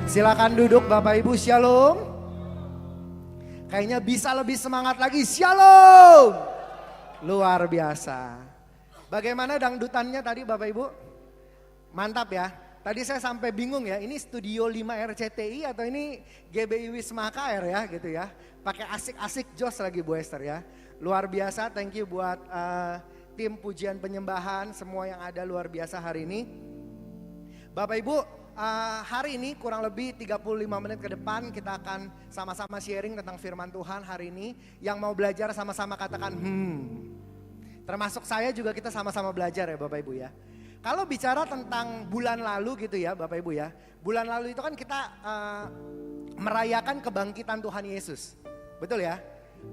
Silakan duduk Bapak Ibu, Shalom. Kayaknya bisa lebih semangat lagi, Shalom. Luar biasa. Bagaimana dangdutannya tadi Bapak Ibu? Mantap ya. Tadi saya sampai bingung ya, ini Studio 5 RCTI atau ini GBI Wisma KR ya gitu ya. Pakai asik-asik jos lagi Bu Esther ya. Luar biasa, thank you buat tim pujian penyembahan, semua yang ada luar biasa hari ini. Bapak Ibu, hari ini kurang lebih 35 menit ke depan kita akan sama-sama sharing tentang firman Tuhan hari ini. Yang mau belajar sama-sama katakan Termasuk saya juga kita sama-sama belajar ya Bapak Ibu ya. Kalau bicara tentang bulan lalu gitu ya Bapak Ibu ya. Bulan lalu itu kan kita merayakan kebangkitan Tuhan Yesus. Betul ya?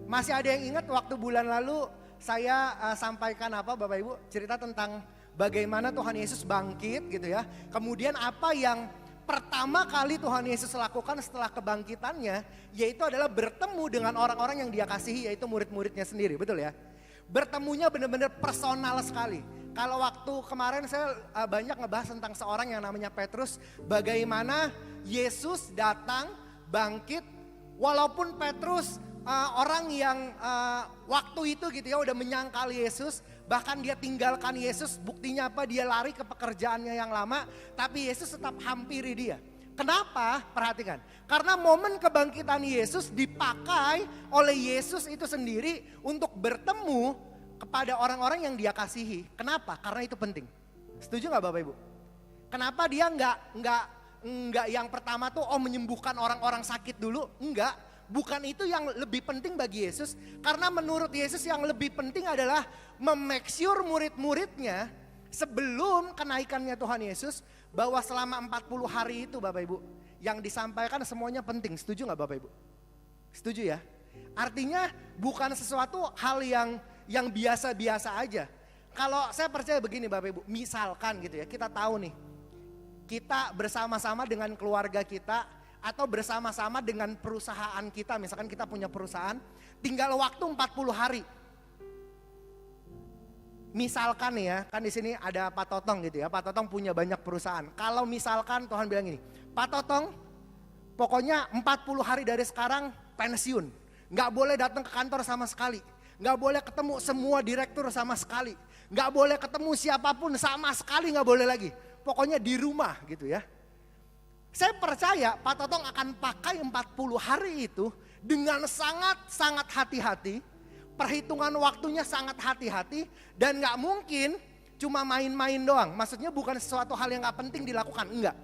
Masih ada yang ingat waktu bulan lalu saya sampaikan apa Bapak Ibu? Cerita tentang bagaimana Tuhan Yesus bangkit gitu ya. Kemudian apa yang pertama kali Tuhan Yesus lakukan setelah kebangkitannya, yaitu adalah bertemu dengan orang-orang yang dia kasihi, yaitu murid-muridnya sendiri, betul ya. Bertemunya benar-benar personal sekali. Kalau waktu kemarin saya banyak ngebahas tentang seorang yang namanya Petrus, bagaimana Yesus datang bangkit, walaupun Petrus orang yang waktu itu gitu ya udah menyangkal Yesus, bahkan dia tinggalkan Yesus, buktinya apa? Dia lari ke pekerjaannya yang lama, tapi Yesus tetap hampiri dia. Kenapa? Perhatikan. Karena momen kebangkitan Yesus dipakai oleh Yesus itu sendiri untuk bertemu kepada orang-orang yang dia kasihi. Kenapa? Karena itu penting. Setuju gak Bapak Ibu? Kenapa dia nggak yang pertama tuh menyembuhkan orang-orang sakit dulu? Enggak. Bukan itu yang lebih penting bagi Yesus. Karena menurut Yesus yang lebih penting adalah make sure murid-muridnya sebelum kenaikannya Tuhan Yesus, bahwa selama 40 hari itu Bapak Ibu, yang disampaikan semuanya penting. Setuju gak Bapak Ibu? Setuju ya? Artinya bukan sesuatu hal yang biasa-biasa aja. Kalau saya percaya begini Bapak Ibu, misalkan gitu ya, kita tahu nih, kita bersama-sama dengan keluarga kita, atau bersama-sama dengan perusahaan kita, misalkan kita punya perusahaan, tinggal waktu 40 hari. Misalkan nih ya, kan di sini ada Pak Totong gitu ya, Pak Totong punya banyak perusahaan. Kalau misalkan Tuhan bilang gini, Pak Totong pokoknya 40 hari dari sekarang pensiun. Gak boleh datang ke kantor sama sekali. Gak boleh ketemu semua direktur sama sekali. Gak boleh ketemu siapapun sama sekali, gak boleh lagi. Pokoknya di rumah gitu ya. Saya percaya Pak Totong akan pakai 40 hari itu dengan sangat-sangat hati-hati. Perhitungan waktunya sangat hati-hati. Dan gak mungkin cuma main-main doang. Maksudnya bukan sesuatu hal yang gak penting dilakukan, enggak.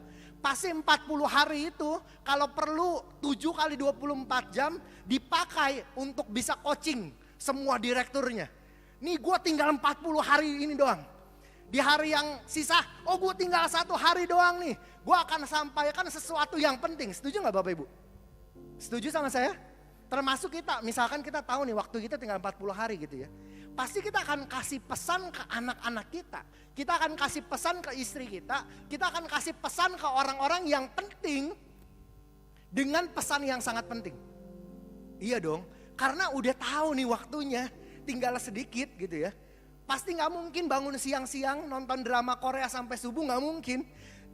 Pasti 40 hari itu kalau perlu 7 kali 24 jam dipakai untuk bisa coaching semua direkturnya. Nih gue tinggal 40 hari ini doang. Di hari yang sisa, gue tinggal 1 hari doang nih. Gue akan sampaikan sesuatu yang penting. Setuju gak Bapak Ibu? Setuju sama saya? Termasuk kita, misalkan kita tahu nih waktu kita tinggal 40 hari gitu ya. Pasti kita akan kasih pesan ke anak-anak kita. Kita akan kasih pesan ke istri kita. Kita akan kasih pesan ke orang-orang yang penting. Dengan pesan yang sangat penting. Iya dong, karena udah tahu nih waktunya. Tinggal sedikit gitu ya. Pasti gak mungkin bangun siang-siang nonton drama Korea sampai subuh, gak mungkin.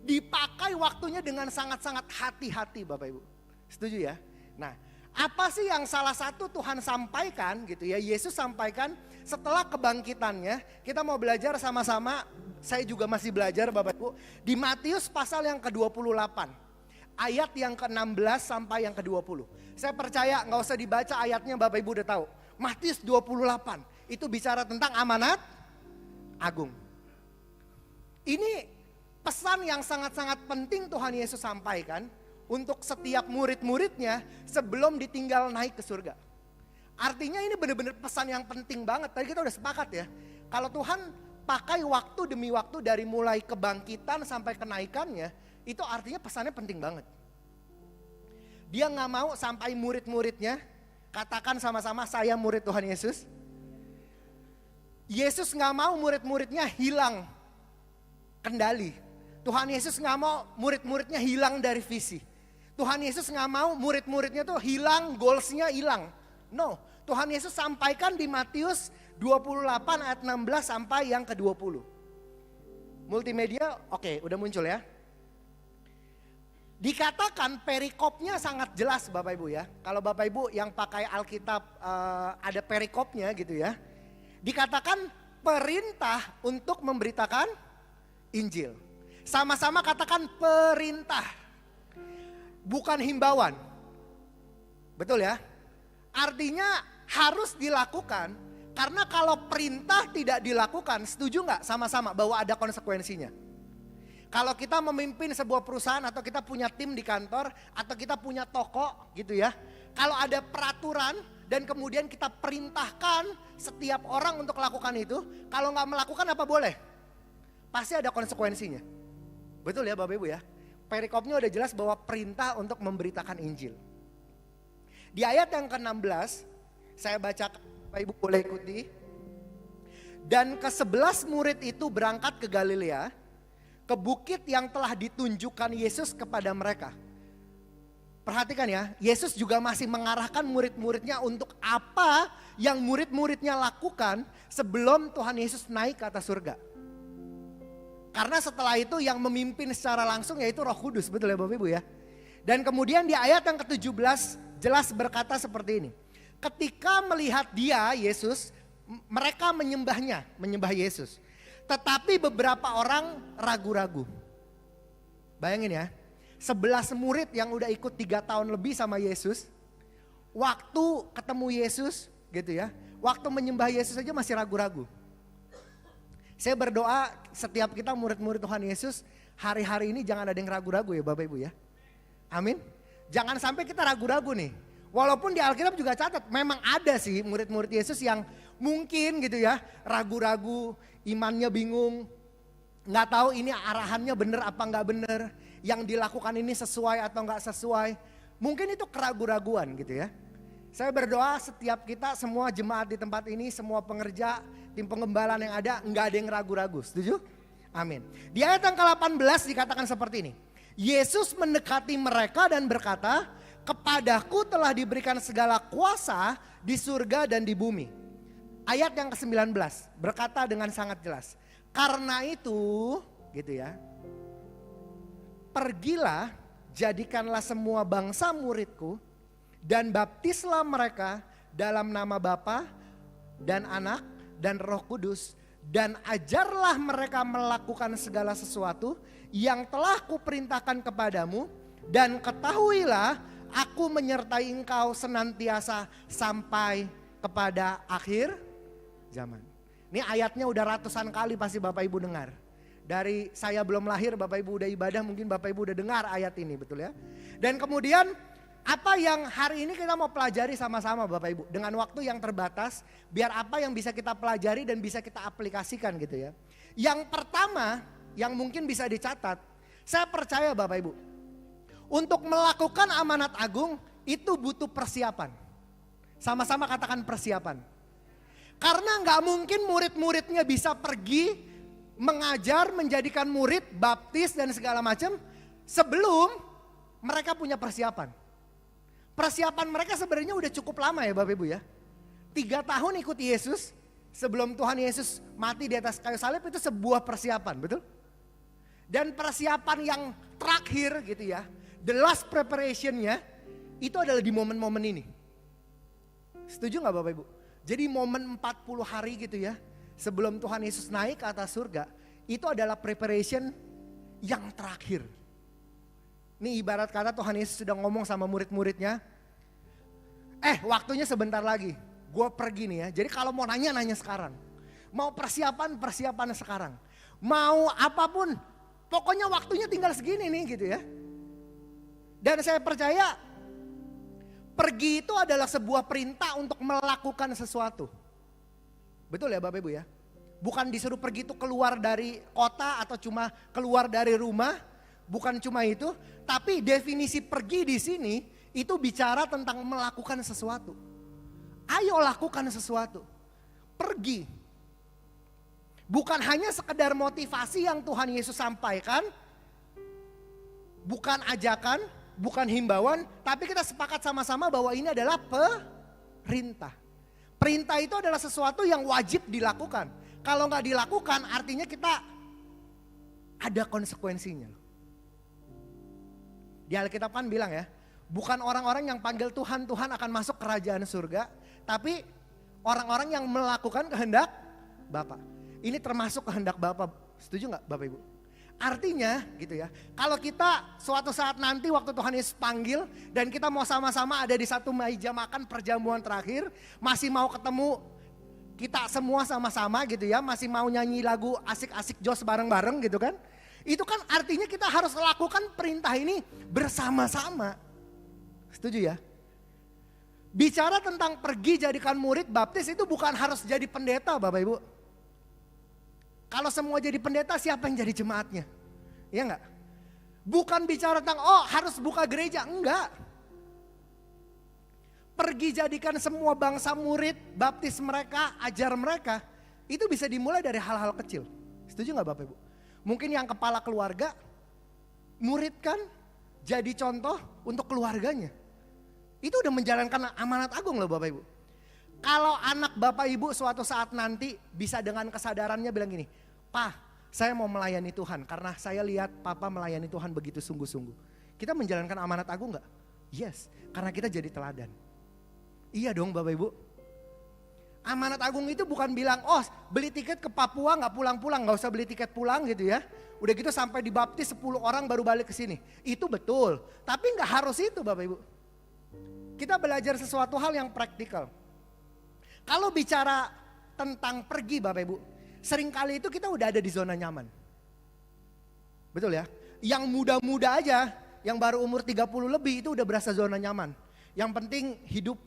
Dipakai waktunya dengan sangat-sangat hati-hati Bapak Ibu. Setuju ya? Nah, apa sih yang salah satu Tuhan sampaikan gitu ya, Yesus sampaikan setelah kebangkitannya. Kita mau belajar sama-sama, saya juga masih belajar Bapak Ibu. Di Matius pasal yang ke-28, ayat yang ke-16 sampai yang ke-20. Saya percaya gak usah dibaca ayatnya, Bapak Ibu udah tahu. Matius 28, itu bicara tentang amanat agung. Ini pesan yang sangat-sangat penting Tuhan Yesus sampaikan untuk setiap murid-muridnya sebelum ditinggal naik ke surga. Artinya ini benar-benar pesan yang penting banget. Tadi kita udah sepakat ya. Kalau Tuhan pakai waktu demi waktu dari mulai kebangkitan sampai kenaikannya, itu artinya pesannya penting banget. Dia gak mau sampai murid-muridnya, katakan sama-sama saya murid Tuhan Yesus. Yesus gak mau murid-muridnya hilang kendali. Tuhan Yesus gak mau murid-muridnya hilang dari visi. Tuhan Yesus gak mau murid-muridnya tuh hilang, goalsnya hilang. No, Tuhan Yesus sampaikan di Matius 28 ayat 16 sampai yang ke-20. Multimedia, oke, udah muncul ya. Dikatakan perikopnya sangat jelas Bapak Ibu ya. Kalau Bapak Ibu yang pakai Alkitab ada perikopnya gitu ya. Dikatakan perintah untuk memberitakan Injil. Sama-sama katakan perintah. Bukan himbauan. Betul ya? Artinya harus dilakukan. Karena kalau perintah tidak dilakukan, setuju nggak sama-sama bahwa ada konsekuensinya? Kalau kita memimpin sebuah perusahaan atau kita punya tim di kantor atau kita punya toko gitu ya. Kalau ada peraturan dan kemudian kita perintahkan setiap orang untuk lakukan itu. Kalau nggak melakukan apa boleh? Pasti ada konsekuensinya. Betul ya Bapak Ibu ya. Perikopnya udah jelas bahwa perintah untuk memberitakan Injil. Di ayat yang ke-16 saya baca, Bapak Ibu boleh ikuti. Dan ke-11 murid itu berangkat ke Galilea, ke bukit yang telah ditunjukkan Yesus kepada mereka. Perhatikan ya, Yesus juga masih mengarahkan murid-muridnya untuk apa yang murid-muridnya lakukan sebelum Tuhan Yesus naik ke atas surga. Karena setelah itu yang memimpin secara langsung yaitu Roh Kudus, betul ya Bapak Ibu ya. Dan kemudian di ayat yang ke-17 jelas berkata seperti ini. Ketika melihat dia, Yesus, mereka menyembah Yesus. Tetapi beberapa orang ragu-ragu. Bayangin ya, 11 murid yang udah ikut 3 tahun lebih sama Yesus. Waktu ketemu Yesus gitu ya, waktu menyembah Yesus aja masih ragu-ragu. Saya berdoa setiap kita murid-murid Tuhan Yesus, hari-hari ini jangan ada yang ragu-ragu ya Bapak Ibu ya. Amin. Jangan sampai kita ragu-ragu nih. Walaupun di Alkitab juga catat, memang ada sih murid-murid Yesus yang mungkin gitu ya, ragu-ragu, imannya bingung, nggak tahu ini arahannya bener apa nggak bener, yang dilakukan ini sesuai atau nggak sesuai. Mungkin itu keraguan-raguan gitu ya. Saya berdoa setiap kita, semua jemaat di tempat ini, semua pengerja, tim pengembalaan yang ada, nggak ada yang ragu-ragu. Setuju? Amin. Di ayat yang ke-18 dikatakan seperti ini. Yesus mendekati mereka dan berkata, kepadaku telah diberikan segala kuasa di surga dan di bumi. Ayat yang ke-19 berkata dengan sangat jelas. Karena itu gitu ya. Pergilah, jadikanlah semua bangsa muridku dan baptislah mereka dalam nama Bapa dan Anak dan Roh Kudus. Dan ajarlah mereka melakukan segala sesuatu yang telah kuperintahkan kepadamu. Dan ketahuilah aku menyertai engkau senantiasa sampai kepada akhir zaman. Ini ayatnya udah ratusan kali pasti Bapak Ibu dengar. Dari saya belum lahir Bapak Ibu udah ibadah, mungkin Bapak Ibu udah dengar ayat ini, betul ya. Dan kemudian apa yang hari ini kita mau pelajari sama-sama Bapak Ibu. Dengan waktu yang terbatas, biar apa yang bisa kita pelajari dan bisa kita aplikasikan gitu ya. Yang pertama yang mungkin bisa dicatat, saya percaya Bapak Ibu. Untuk melakukan amanat agung itu butuh persiapan. Sama-sama katakan persiapan. Karena nggak mungkin murid-muridnya bisa pergi mengajar, menjadikan murid, baptis dan segala macam sebelum mereka punya persiapan. Persiapan mereka sebenarnya udah cukup lama ya Bapak Ibu ya. 3 tahun ikut Yesus sebelum Tuhan Yesus mati di atas kayu salib itu sebuah persiapan, betul? Dan persiapan yang terakhir gitu ya, the last preparationnya itu adalah di momen-momen ini. Setuju gak Bapak Ibu? Jadi momen 40 hari gitu ya, sebelum Tuhan Yesus naik ke atas surga, itu adalah preparation yang terakhir. Ini ibarat kata Tuhan Yesus sudah ngomong sama murid-muridnya, waktunya sebentar lagi, gue pergi nih ya. Jadi kalau mau nanya sekarang, mau persiapan sekarang, mau apapun, pokoknya waktunya tinggal segini nih gitu ya. Dan saya percaya pergi itu adalah sebuah perintah untuk melakukan sesuatu. Betul ya Bapak Ibu ya? Bukan disuruh pergi itu keluar dari kota atau cuma keluar dari rumah. Bukan cuma itu, tapi definisi pergi di sini itu bicara tentang melakukan sesuatu. Ayo lakukan sesuatu. Pergi. Bukan hanya sekedar motivasi yang Tuhan Yesus sampaikan. Bukan ajakan, bukan himbauan, tapi kita sepakat sama-sama bahwa ini adalah perintah. Perintah itu adalah sesuatu yang wajib dilakukan. Kalau nggak dilakukan artinya kita ada konsekuensinya. Di Alkitab kan bilang ya, bukan orang-orang yang panggil Tuhan, Tuhan akan masuk kerajaan surga. Tapi orang-orang yang melakukan kehendak Bapa. Ini termasuk kehendak Bapa. Setuju gak Bapak Ibu? Artinya gitu ya, kalau kita suatu saat nanti waktu Tuhan Yesus panggil dan kita mau sama-sama ada di satu meja makan perjamuan terakhir, masih mau ketemu kita semua sama-sama gitu ya, masih mau nyanyi lagu asik-asik jos bareng-bareng gitu kan. Itu kan artinya kita harus lakukan perintah ini bersama-sama. Setuju ya? Bicara tentang pergi jadikan murid baptis itu bukan harus jadi pendeta Bapak Ibu. Kalau semua jadi pendeta siapa yang jadi jemaatnya? Iya enggak? Bukan bicara tentang harus buka gereja, enggak. Pergi jadikan semua bangsa murid, baptis mereka, ajar mereka. Itu bisa dimulai dari hal-hal kecil. Setuju enggak Bapak Ibu? Mungkin yang kepala keluarga, muridkan jadi contoh untuk keluarganya. Itu udah menjalankan amanat agung loh Bapak Ibu. Kalau anak Bapak Ibu suatu saat nanti bisa dengan kesadarannya bilang gini, "Pak, saya mau melayani Tuhan karena saya lihat Papa melayani Tuhan begitu sungguh-sungguh." Kita menjalankan amanat agung gak? Yes, karena kita jadi teladan. Iya dong Bapak Ibu. Amanat agung itu bukan bilang, beli tiket ke Papua gak pulang-pulang, gak usah beli tiket pulang gitu ya. Udah gitu sampai dibaptis 10 orang baru balik ke sini. Itu betul, tapi gak harus itu Bapak Ibu. Kita belajar sesuatu hal yang praktikal. Kalau bicara tentang pergi Bapak Ibu, seringkali itu kita udah ada di zona nyaman. Betul ya? Yang muda-muda aja, yang baru umur 30 lebih itu udah berasa zona nyaman. Yang penting hidup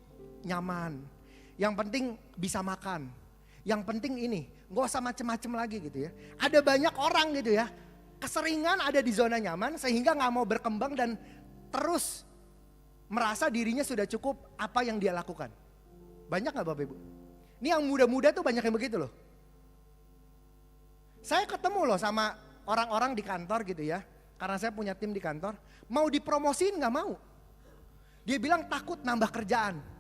nyaman. Yang penting bisa makan. Yang penting ini, gak usah macem-macem lagi gitu ya. Ada banyak orang gitu ya, keseringan ada di zona nyaman sehingga gak mau berkembang dan terus merasa dirinya sudah cukup apa yang dia lakukan. Banyak gak Bapak Ibu? Ini yang muda-muda tuh banyak yang begitu loh. Saya ketemu loh sama orang-orang di kantor gitu ya. Karena saya punya tim di kantor. Mau dipromosiin gak mau. Dia bilang takut nambah kerjaan.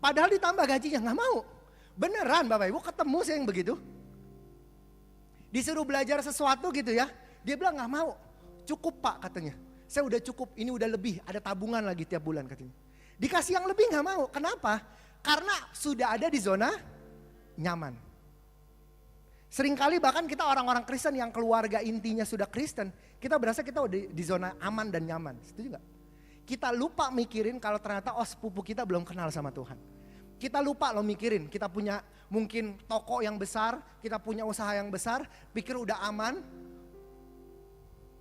Padahal ditambah gajinya gak mau. Beneran Bapak Ibu ketemu saya yang begitu. Disuruh belajar sesuatu gitu ya. Dia bilang gak mau. Cukup Pak katanya. Saya udah cukup, ini udah lebih. Ada tabungan lagi tiap bulan katanya. Dikasih yang lebih gak mau. Kenapa? Karena sudah ada di zona nyaman. Seringkali bahkan kita orang-orang Kristen yang keluarga intinya sudah Kristen, kita berasa kita udah di zona aman dan nyaman. Setuju gak? Kita lupa mikirin kalau ternyata sepupu kita belum kenal sama Tuhan. Kita lupa loh mikirin, kita punya mungkin toko yang besar, kita punya usaha yang besar, pikir udah aman,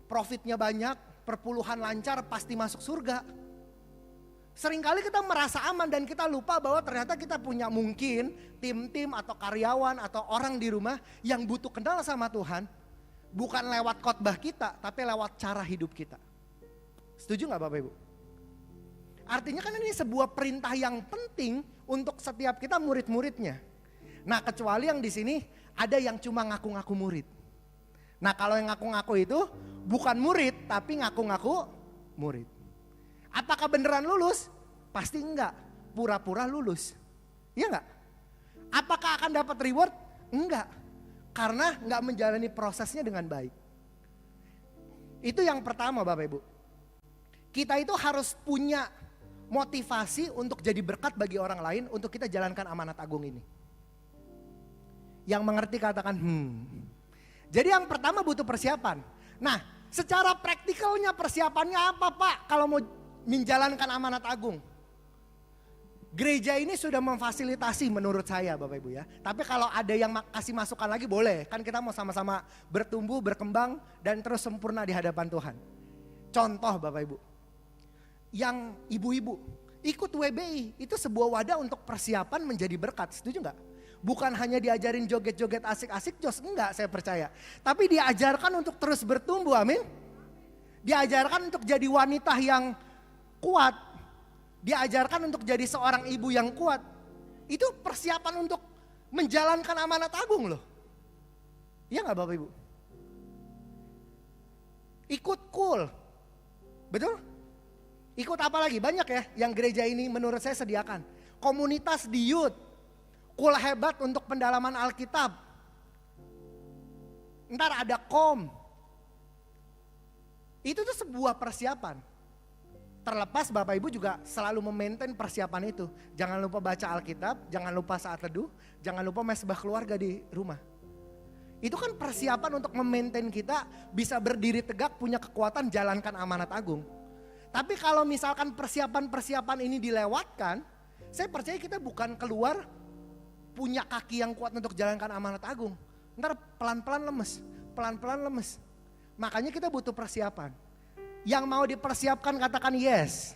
profitnya banyak, perpuluhan lancar, pasti masuk surga. Seringkali kita merasa aman dan kita lupa bahwa ternyata kita punya mungkin tim-tim atau karyawan atau orang di rumah yang butuh kenal sama Tuhan. Bukan lewat khotbah kita, tapi lewat cara hidup kita. Setuju gak Bapak Ibu? Artinya kan ini sebuah perintah yang penting untuk setiap kita murid-muridnya. Nah kecuali yang di sini ada yang cuma ngaku-ngaku murid. Nah kalau yang ngaku-ngaku itu bukan murid tapi ngaku-ngaku murid. Apakah beneran lulus? Pasti enggak, pura-pura lulus. Iya enggak? Apakah akan dapat reward? Enggak, karena enggak menjalani prosesnya dengan baik. Itu yang pertama Bapak Ibu. Kita itu harus punya motivasi untuk jadi berkat bagi orang lain untuk kita jalankan amanat agung ini. Yang mengerti katakan Jadi yang pertama butuh persiapan. Nah secara praktikalnya persiapannya apa Pak kalau mau menjalankan amanat agung? Gereja ini sudah memfasilitasi menurut saya Bapak Ibu ya. Tapi kalau ada yang kasih masukan lagi boleh. Kan kita mau sama-sama bertumbuh, berkembang dan terus sempurna di hadapan Tuhan. Contoh Bapak Ibu. Yang ibu-ibu ikut WBI itu sebuah wadah untuk persiapan menjadi berkat. Setuju gak? Bukan hanya diajarin joget-joget asik-asik jos, enggak saya percaya. Tapi diajarkan untuk terus bertumbuh, amin. Diajarkan untuk jadi wanita yang kuat. Diajarkan untuk jadi seorang ibu yang kuat. Itu persiapan untuk menjalankan amanat agung loh. Iya gak Bapak Ibu? Ikut cool. Betul? Ikut apa lagi? Banyak ya yang gereja ini menurut saya sediakan. Komunitas di youth. Cool hebat untuk pendalaman Alkitab. Ntar ada kom. Itu tuh sebuah persiapan. Terlepas Bapak Ibu juga selalu memaintain persiapan itu. Jangan lupa baca Alkitab, jangan lupa saat teduh, jangan lupa mesbah keluarga di rumah. Itu kan persiapan untuk memaintain kita bisa berdiri tegak, punya kekuatan jalankan amanat agung. Tapi kalau misalkan persiapan-persiapan ini dilewatkan, saya percaya kita bukan keluar punya kaki yang kuat untuk jalankan amanat agung. Ntar pelan-pelan lemes. Makanya kita butuh persiapan. Yang mau dipersiapkan katakan yes.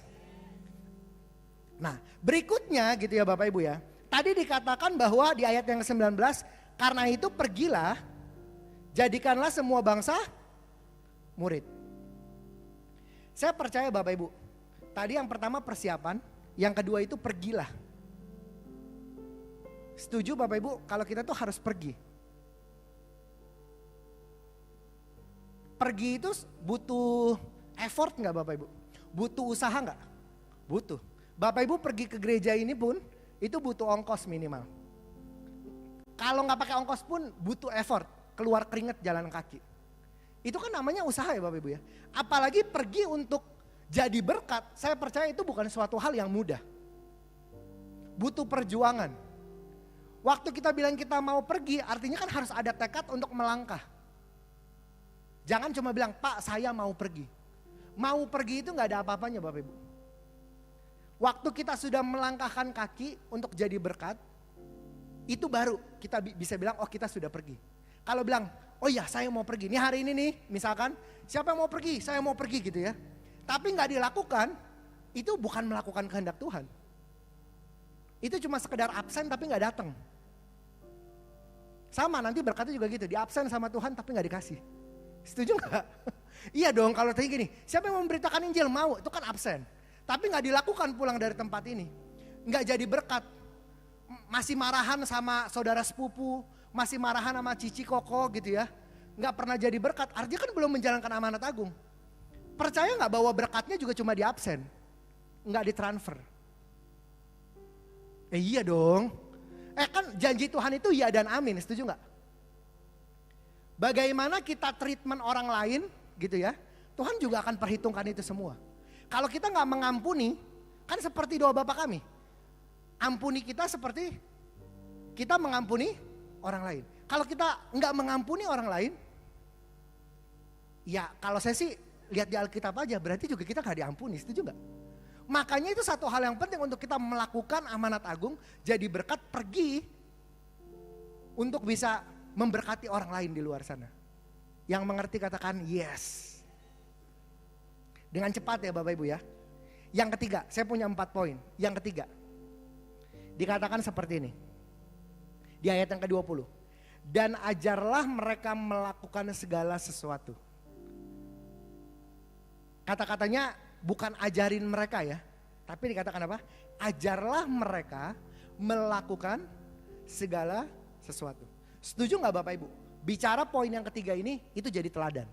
Nah berikutnya gitu ya Bapak Ibu ya. Tadi dikatakan bahwa di ayat yang ke-19, karena itu pergilah, jadikanlah semua bangsa murid. Saya percaya Bapak Ibu, tadi yang pertama persiapan, yang kedua itu pergilah. Setuju Bapak Ibu kalau kita tuh harus pergi. Pergi itu butuh effort nggak Bapak Ibu? Butuh usaha nggak? Butuh. Bapak Ibu pergi ke gereja ini pun itu butuh ongkos minimal. Kalau nggak pakai ongkos pun butuh effort, keluar keringat jalan kaki. Itu kan namanya usaha ya Bapak Ibu ya. Apalagi pergi untuk jadi berkat, saya percaya itu bukan suatu hal yang mudah. Butuh perjuangan. Waktu kita bilang kita mau pergi, artinya kan harus ada tekad untuk melangkah. Jangan cuma bilang, Pak saya mau pergi. Mau pergi itu gak ada apa-apanya Bapak Ibu. Waktu kita sudah melangkahkan kaki untuk jadi berkat, itu baru kita bisa bilang, oh kita sudah pergi. Kalau bilang, oh iya saya mau pergi, nih hari ini nih misalkan, siapa yang mau pergi? Saya mau pergi gitu ya. Tapi gak dilakukan, itu bukan melakukan kehendak Tuhan. Itu cuma sekedar absen tapi gak datang. Sama nanti berkatnya juga gitu, di absen sama Tuhan tapi gak dikasih. Setuju gak? Iya dong kalau tadi gini, siapa yang memberitakan Injil mau, itu kan absen. Tapi gak dilakukan pulang dari tempat ini. Gak jadi berkat. Masih marahan sama saudara sepupu, masih marahan sama cici koko gitu ya. Gak pernah jadi berkat, artinya kan belum menjalankan amanat agung. Percaya gak bahwa berkatnya juga cuma di absen, gak ditransfer. Iya dong. Kan janji Tuhan itu ya dan amin, setuju gak? Bagaimana kita treatment orang lain gitu ya, Tuhan juga akan perhitungkan itu semua. Kalau kita gak mengampuni, kan seperti doa Bapa kami. Ampuni kita seperti kita mengampuni orang lain. Kalau kita gak mengampuni orang lain, ya kalau saya sih lihat di Alkitab aja, berarti juga kita gak diampuni, setuju gak? Makanya itu satu hal yang penting untuk kita melakukan amanat agung, jadi berkat, pergi untuk bisa memberkati orang lain di luar sana. Yang mengerti katakan yes. Dengan cepat ya Bapak Ibu ya. Yang ketiga, saya punya 4 poin. Yang ketiga, dikatakan seperti ini. Di ayat yang ke-20. Dan ajarlah mereka melakukan segala sesuatu. Kata-katanya bukan ajarin mereka ya. Tapi dikatakan apa? Ajarlah mereka melakukan segala sesuatu. Setuju gak Bapak Ibu? Bicara poin yang ketiga ini itu jadi teladan.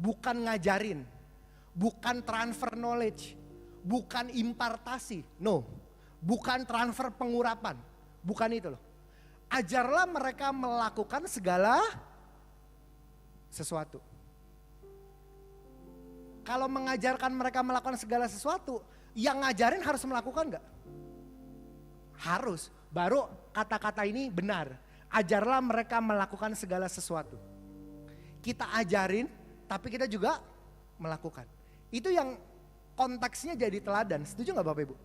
Bukan ngajarin, bukan transfer knowledge, bukan impartasi, no. Bukan transfer pengurapan, bukan itu loh. Ajarlah mereka melakukan segala sesuatu. Kalau mengajarkan mereka melakukan segala sesuatu, yang ngajarin harus melakukan gak? Harus, baru kata-kata ini benar. Ajarlah mereka melakukan segala sesuatu. Kita ajarin, tapi kita juga melakukan. Itu yang konteksnya jadi teladan. Setuju gak Bapak Ibu?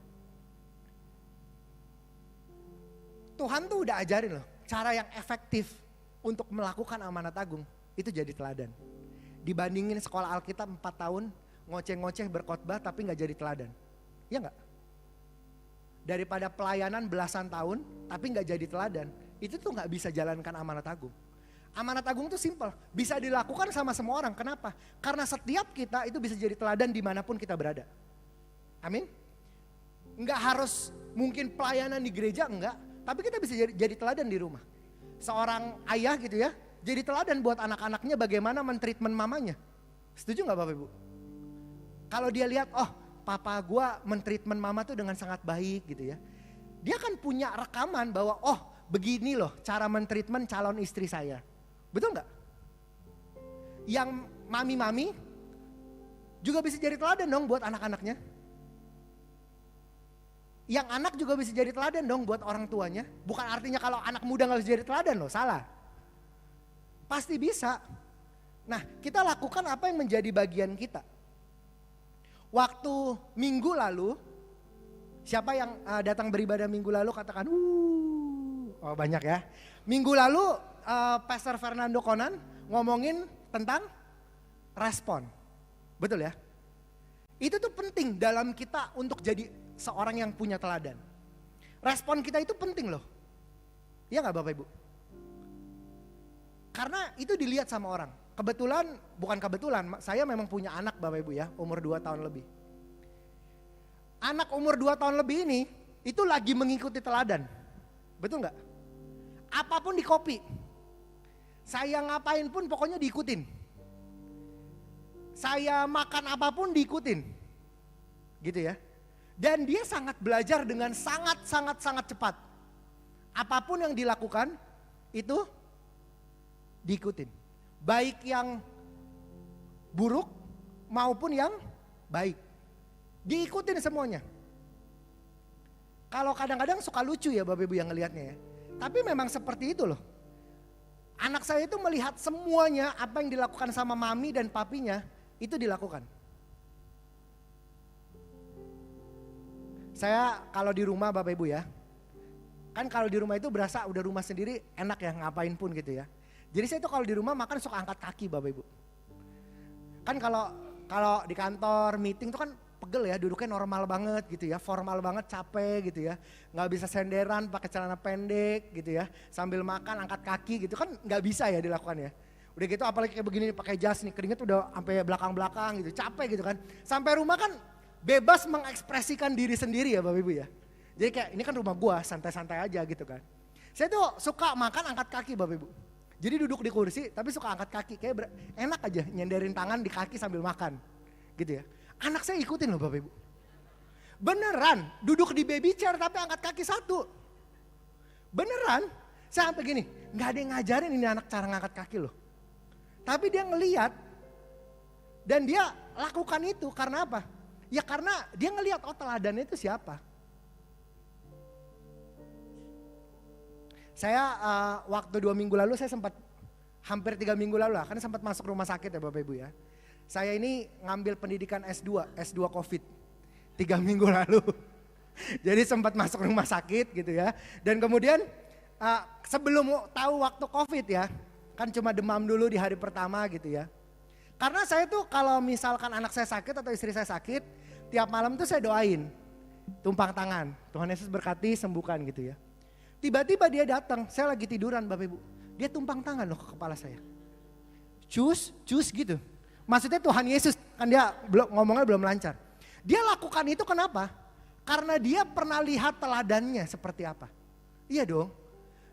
Tuhan tuh udah ajarin loh, cara yang efektif untuk melakukan amanat agung. Itu jadi teladan. Dibandingin sekolah Alkitab 4 tahun, ngoceh-ngoceh berkhotbah tapi gak jadi teladan. Iya gak? Daripada pelayanan belasan tahun tapi gak jadi teladan. Itu tuh gak bisa jalankan amanat agung. Amanat agung tuh simple, bisa dilakukan sama semua orang. Kenapa? Karena setiap kita itu bisa jadi teladan dimanapun kita berada. Amin? Enggak harus mungkin pelayanan di gereja, enggak. Tapi kita bisa jadi teladan di rumah. Seorang ayah gitu ya, jadi teladan buat anak-anaknya bagaimana mentreatment mamanya. Setuju gak Bapak Ibu? Kalau dia lihat, oh papa gua mentreatment mama tuh dengan sangat baik gitu ya. Dia kan punya rekaman bahwa oh begini loh cara mentreatment calon istri saya. Betul gak? Yang mami-mami juga bisa jadi teladan dong buat anak-anaknya. Yang anak juga bisa jadi teladan dong buat orang tuanya. Bukan artinya kalau anak muda gak bisa jadi teladan loh, salah. Pasti bisa. Nah, kita lakukan apa yang menjadi bagian kita. Waktu minggu lalu, siapa yang datang beribadah minggu lalu katakan, oh banyak ya. Minggu lalu Pastor Fernando Conan ngomongin tentang respon. Betul ya? Itu tuh penting dalam kita untuk jadi seorang yang punya teladan. Respon kita itu penting loh. Iya gak Bapak Ibu? Karena itu dilihat sama orang. Kebetulan, bukan kebetulan, saya memang punya anak Bapak Ibu ya, umur 2 tahun lebih. Anak umur 2 tahun lebih ini, itu lagi mengikuti teladan. Betul gak? Apapun di copy. Saya ngapain pun pokoknya diikutin. Saya makan apapun diikutin. Gitu ya. Dan dia sangat belajar dengan sangat cepat. Apapun yang dilakukan itu diikutin. Baik yang buruk maupun yang baik. Diikutin semuanya. Kalau kadang-kadang suka lucu ya Bapak Ibu yang ngelihatnya ya. Tapi memang seperti itu loh. Anak saya itu melihat semuanya apa yang dilakukan sama mami dan papinya itu dilakukan. Saya kalau di rumah Bapak Ibu ya, kan kalau di rumah itu berasa udah rumah sendiri enak ya ngapain pun gitu ya. Jadi saya tuh kalau di rumah makan suka angkat kaki Bapak Ibu. Kan kalau di kantor meeting tuh kan pegel ya, duduknya normal banget gitu ya, formal banget, capek gitu ya. Nggak bisa senderan pakai celana pendek gitu ya, sambil makan angkat kaki gitu kan nggak bisa ya dilakukan ya. Udah gitu apalagi kayak begini pakai jas nih, keringet udah sampai belakang-belakang gitu, capek gitu kan. Sampai rumah kan bebas mengekspresikan diri sendiri ya Bapak Ibu ya. Jadi kayak ini kan rumah gua, santai-santai aja gitu kan. Saya tuh suka makan angkat kaki Bapak Ibu. Jadi duduk di kursi tapi suka angkat kaki, kayak enak aja nyenderin tangan di kaki sambil makan gitu ya. Anak saya ikutin loh Bapak Ibu. Beneran duduk di baby chair tapi angkat kaki satu. Beneran, saya sampai gini, gak ada yang ngajarin ini anak cara ngangkat kaki loh. Tapi dia ngeliat dan dia lakukan itu karena apa? Ya karena dia ngelihat teladannya itu siapa. Saya waktu 2 minggu lalu saya sempat, hampir 3 minggu lalu lah, kan sempat masuk rumah sakit ya Bapak Ibu ya. Saya ini ngambil pendidikan S2 COVID 3 minggu lalu. Jadi sempat masuk rumah sakit gitu ya. Dan kemudian sebelum tahu waktu COVID ya, kan cuma demam dulu di hari pertama gitu ya. Karena saya tuh kalau misalkan anak saya sakit atau istri saya sakit, tiap malam tuh saya doain, tumpang tangan, Tuhan Yesus berkati sembuhkan gitu ya. Tiba-tiba dia datang, saya lagi tiduran Bapak Ibu, dia tumpang tangan loh ke kepala saya. Cus gitu. Maksudnya Tuhan Yesus, kan dia ngomongnya belum lancar. Dia lakukan itu kenapa? Karena dia pernah lihat teladannya seperti apa. Iya dong.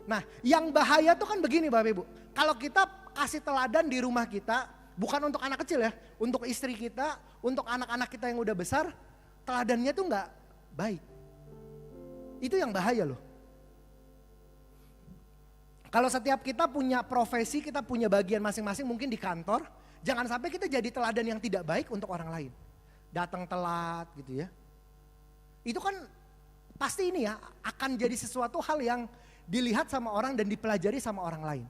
Nah yang bahaya tuh kan begini Bapak Ibu, kalau kita kasih teladan di rumah kita, bukan untuk anak kecil ya, untuk istri kita, untuk anak-anak kita yang udah besar, teladannya tuh gak baik. Itu yang bahaya loh. Kalau setiap kita punya profesi, kita punya bagian masing-masing mungkin di kantor, jangan sampai kita jadi teladan yang tidak baik untuk orang lain. Datang telat gitu ya. Itu kan pasti ini ya akan jadi sesuatu hal yang dilihat sama orang dan dipelajari sama orang lain.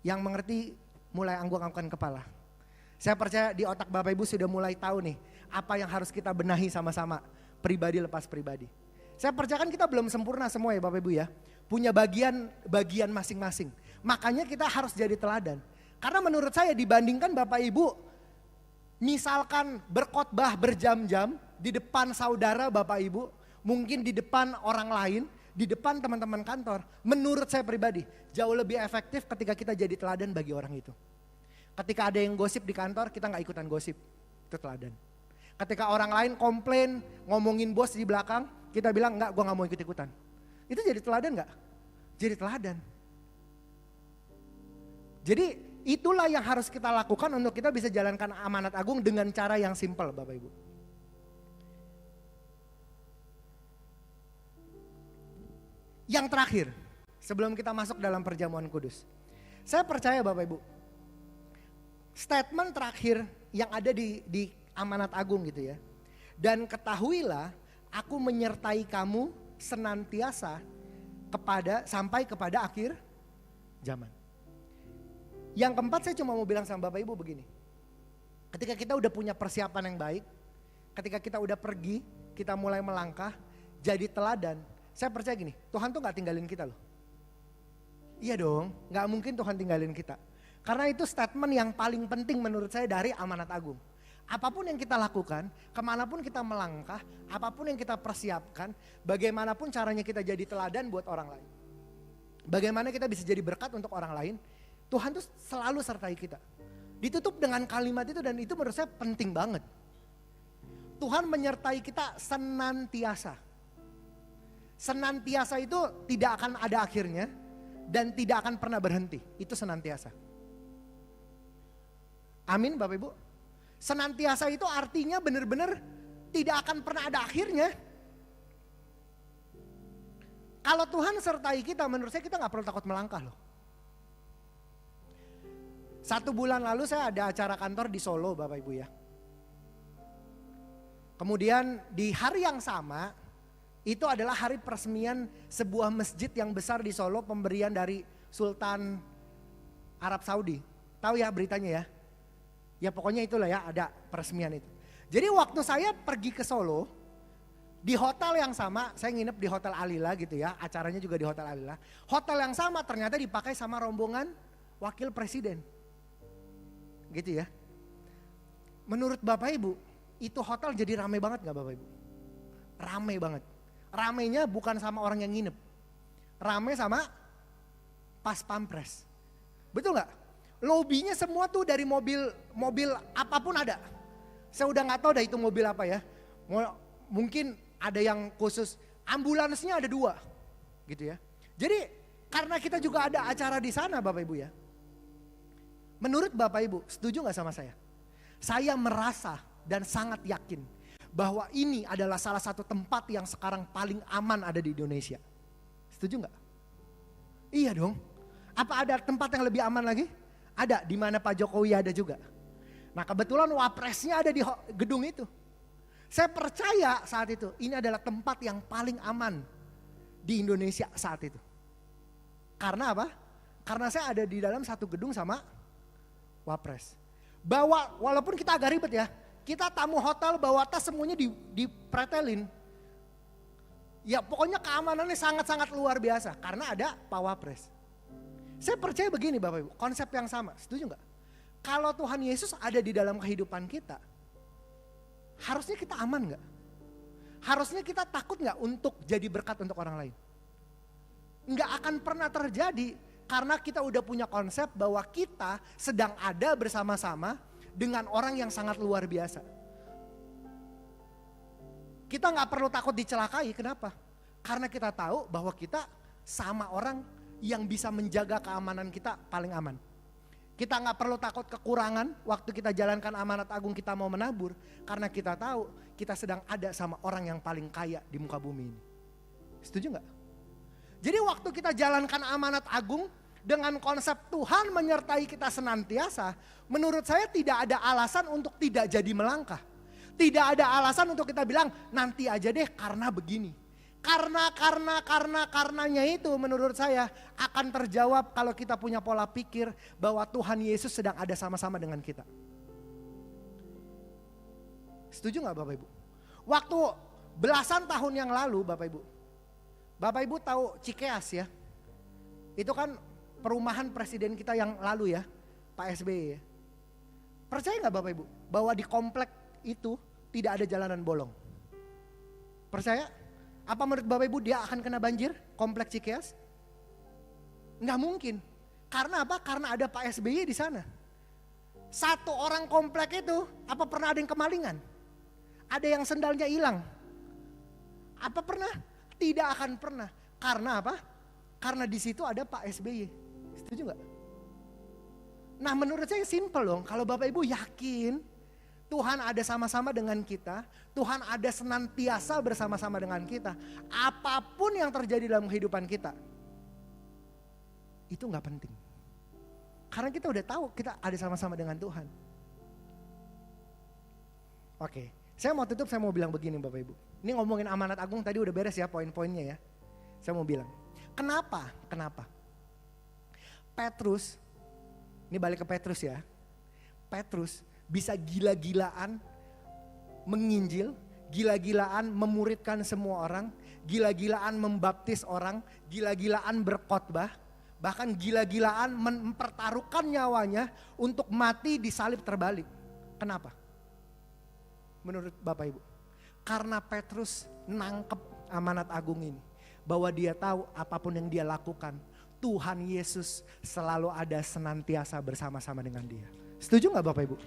Yang mengerti mulai angguk-anggukan kepala. Saya percaya di otak Bapak Ibu sudah mulai tahu nih apa yang harus kita benahi sama-sama, pribadi lepas pribadi. Saya percaya kan kita belum sempurna semua ya Bapak Ibu ya. Punya bagian masing-masing. Makanya kita harus jadi teladan. Karena menurut saya dibandingkan Bapak Ibu misalkan berkhotbah berjam-jam di depan saudara Bapak Ibu, mungkin di depan orang lain, di depan teman-teman kantor, menurut saya pribadi jauh lebih efektif ketika kita jadi teladan bagi orang itu. Ketika ada yang gosip di kantor, kita gak ikutan gosip, itu teladan. Ketika orang lain komplain, ngomongin bos di belakang, kita bilang enggak, gue gak mau ikut-ikutan. Itu jadi teladan gak? Jadi teladan. Jadi itulah yang harus kita lakukan untuk kita bisa jalankan amanat agung dengan cara yang simpel Bapak Ibu. Yang terakhir, sebelum kita masuk dalam perjamuan kudus. Saya percaya Bapak Ibu, statement terakhir yang ada di amanat agung gitu ya. Dan ketahuilah aku menyertai kamu senantiasa sampai kepada akhir zaman. Yang keempat saya cuma mau bilang sama Bapak Ibu begini. Ketika kita udah punya persiapan yang baik, ketika kita udah pergi, kita mulai melangkah, jadi teladan. Saya percaya gini, Tuhan tuh gak tinggalin kita loh. Iya dong, gak mungkin Tuhan tinggalin kita. Karena itu statement yang paling penting menurut saya dari amanat agung. Apapun yang kita lakukan, kemanapun kita melangkah, apapun yang kita persiapkan, bagaimanapun caranya kita jadi teladan buat orang lain. Bagaimana kita bisa jadi berkat untuk orang lain, Tuhan tuh selalu sertai kita. Ditutup dengan kalimat itu dan itu menurut saya penting banget. Tuhan menyertai kita senantiasa. Senantiasa itu tidak akan ada akhirnya dan tidak akan pernah berhenti. Itu senantiasa. Amin Bapak Ibu. Senantiasa itu artinya benar-benar tidak akan pernah ada akhirnya. Kalau Tuhan sertai kita, menurut saya kita gak perlu takut melangkah loh. 1 bulan lalu saya ada acara kantor di Solo Bapak Ibu ya. Kemudian di hari yang sama, itu adalah hari peresmian sebuah masjid yang besar di Solo, pemberian dari Sultan Arab Saudi. Tahu ya beritanya ya? Ya pokoknya itulah ya, ada peresmian itu. Jadi waktu saya pergi ke Solo, di hotel yang sama, saya nginep di Hotel Alila gitu ya, acaranya juga di Hotel Alila. Hotel yang sama ternyata dipakai sama rombongan wakil presiden. Gitu ya. Menurut Bapak Ibu, itu hotel jadi rame banget gak Bapak Ibu? Rame banget. Ramenya bukan sama orang yang nginep. Rame sama pas pampres. Betul gak? Lobbynya semua tuh dari mobil apapun ada. Saya udah gak tahu dah itu mobil apa ya. Mungkin ada yang khusus, ambulansnya ada 2 gitu ya. Jadi karena kita juga ada acara di sana Bapak Ibu ya. Menurut Bapak Ibu, setuju gak sama saya? Saya merasa dan sangat yakin bahwa ini adalah salah satu tempat yang sekarang paling aman ada di Indonesia. Setuju gak? Iya dong. Apa ada tempat yang lebih aman lagi? Ada, di mana Pak Jokowi ada juga. Nah kebetulan wapresnya ada di gedung itu. Saya percaya saat itu, ini adalah tempat yang paling aman di Indonesia saat itu. Karena apa? Karena saya ada di dalam satu gedung sama wapres. Walaupun kita agak ribet ya, kita tamu hotel bawa tas semuanya dipretelin. Ya pokoknya keamanannya sangat-sangat luar biasa karena ada Pak Wapres. Saya percaya begini Bapak Ibu, konsep yang sama, setuju gak? Kalau Tuhan Yesus ada di dalam kehidupan kita, harusnya kita aman gak? Harusnya kita takut gak untuk jadi berkat untuk orang lain? Nggak akan pernah terjadi. Karena kita udah punya konsep bahwa kita sedang ada bersama-sama dengan orang yang sangat luar biasa. Kita gak perlu takut dicelakai, kenapa? Karena kita tahu bahwa kita sama orang yang bisa menjaga keamanan kita paling aman. Kita gak perlu takut kekurangan waktu kita jalankan amanat agung kita mau menabur. Karena kita tahu kita sedang ada sama orang yang paling kaya di muka bumi ini. Setuju gak? Jadi waktu kita jalankan amanat agung dengan konsep Tuhan menyertai kita senantiasa, menurut saya tidak ada alasan untuk tidak jadi melangkah. Tidak ada alasan untuk kita bilang nanti aja deh karena begini. Karenanya itu menurut saya akan terjawab kalau kita punya pola pikir bahwa Tuhan Yesus sedang ada sama-sama dengan kita. Setuju gak Bapak Ibu? Waktu belasan tahun yang lalu Bapak Ibu tahu Cikeas ya? Itu kan perumahan presiden kita yang lalu ya, Pak SBY ya. Percaya gak Bapak Ibu bahwa di komplek itu tidak ada jalanan bolong? Percaya? Apa menurut Bapak Ibu dia akan kena banjir komplek Cikeas? Nggak mungkin. Karena apa? Karena ada Pak SBY di sana. Satu orang komplek itu, apa pernah ada yang kemalingan? Ada yang sendalnya hilang? Apa pernah? Tidak akan pernah. Karena apa? Karena di situ ada Pak SBY. Setuju nggak? Nah menurut saya simple dong. Kalau Bapak Ibu yakin Tuhan ada sama-sama dengan kita, Tuhan ada senantiasa bersama-sama dengan kita. Apapun yang terjadi dalam kehidupan kita, itu nggak penting. Karena kita udah tahu kita ada sama-sama dengan Tuhan. Oke, saya mau tutup, saya mau bilang begini Bapak Ibu. Ini ngomongin amanat agung tadi udah beres ya poin-poinnya ya. Saya mau bilang, kenapa? Petrus, ini balik ke Petrus ya. Petrus bisa gila-gilaan menginjil, gila-gilaan memuridkan semua orang, gila-gilaan membaptis orang, gila-gilaan berkhotbah, bahkan gila-gilaan mempertaruhkan nyawanya untuk mati di salib terbalik. Kenapa? Menurut Bapak Ibu, karena Petrus nangkep amanat agung ini, bahwa dia tahu apapun yang dia lakukan, Tuhan Yesus selalu ada senantiasa bersama-sama dengan dia. Setuju gak Bapak Ibu?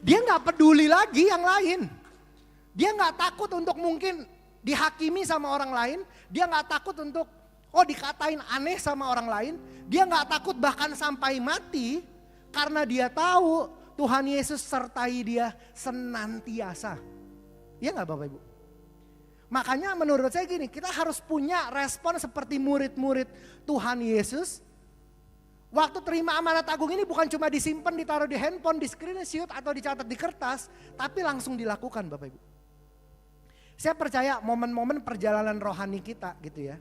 Dia gak peduli lagi yang lain. Dia gak takut untuk mungkin dihakimi sama orang lain. Dia gak takut untuk dikatain aneh sama orang lain. Dia gak takut bahkan sampai mati. Karena dia tahu Tuhan Yesus sertai dia senantiasa. Iya gak Bapak Ibu? Makanya menurut saya gini, kita harus punya respon seperti murid-murid Tuhan Yesus. Waktu terima amanat agung ini bukan cuma disimpan, ditaruh di handphone, di screenshot atau dicatat di kertas, tapi langsung dilakukan Bapak Ibu. Saya percaya momen-momen perjalanan rohani kita gitu ya.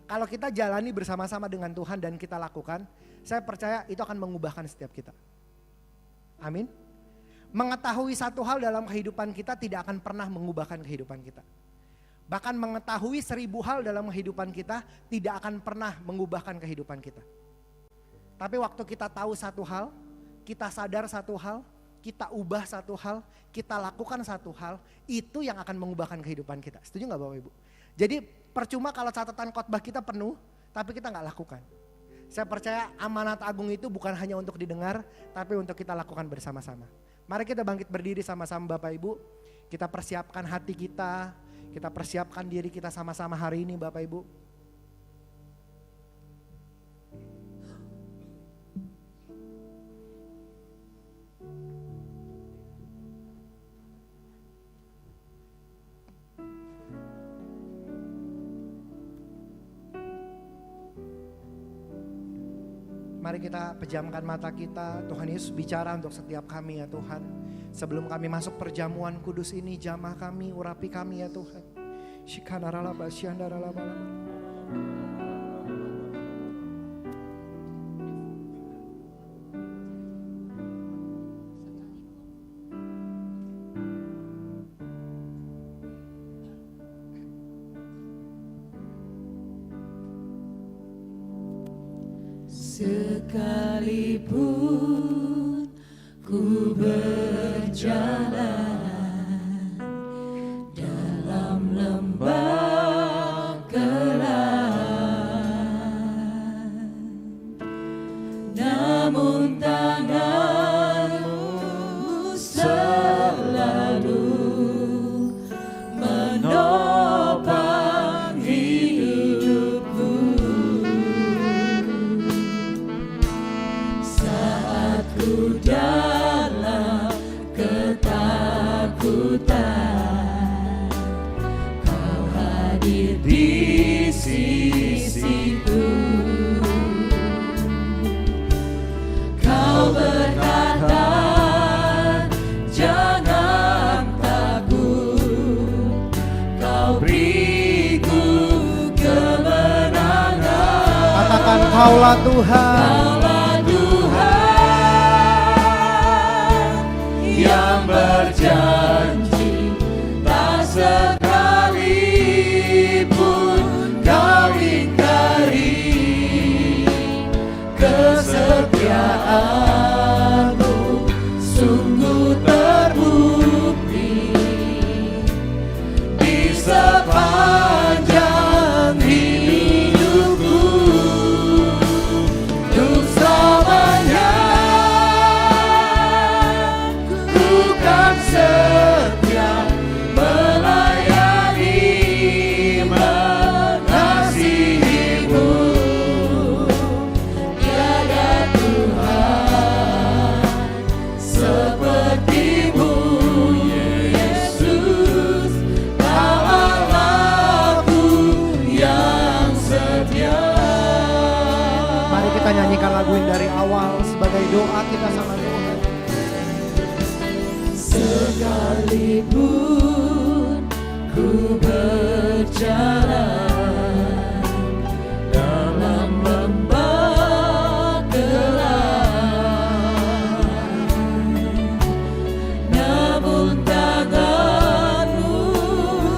Kalau kita jalani bersama-sama dengan Tuhan dan kita lakukan, saya percaya itu akan mengubahkan setiap kita. Amin. Mengetahui satu hal dalam kehidupan kita tidak akan pernah mengubahkan kehidupan kita. Bahkan mengetahui 1000 hal dalam kehidupan kita tidak akan pernah mengubahkan kehidupan kita. Tapi waktu kita tahu satu hal, kita sadar satu hal, kita ubah satu hal, kita lakukan satu hal, itu yang akan mengubahkan kehidupan kita. Setuju gak Bapak Ibu? Jadi percuma kalau catatan khotbah kita penuh, tapi kita gak lakukan. Saya percaya amanat agung itu bukan hanya untuk didengar, tapi untuk kita lakukan bersama-sama. Mari kita bangkit berdiri sama-sama Bapak Ibu. Kita persiapkan hati kita persiapkan diri kita sama-sama hari ini Bapak Ibu. Mari kita pejamkan mata kita. Tuhan Yesus bicara untuk setiap kami ya Tuhan. Sebelum kami masuk perjamuan kudus ini, jamah kami, urapi kami ya Tuhan. Shikanaralaba syandaralaba. Sekalipun ku berjalan dalam lembah gelap, namun tangan-Mu selalu menopang hidupku. Saat ku dalam ketakutan, Kau hadir di sisiku. Kau berkata, jangan takut, Kau beriku kemenangan. Katakan Kaulah Tuhan. Kaulah Tuhan yang berjanji, tak sekalipun Kau ingkari. Kesetiaan-Mu sungguh terbukti di sepanjang hidupku. Untuk kita sama Tuhan. Sekalipun ku berjalan dalam lembah gelap, namun tangan-Mu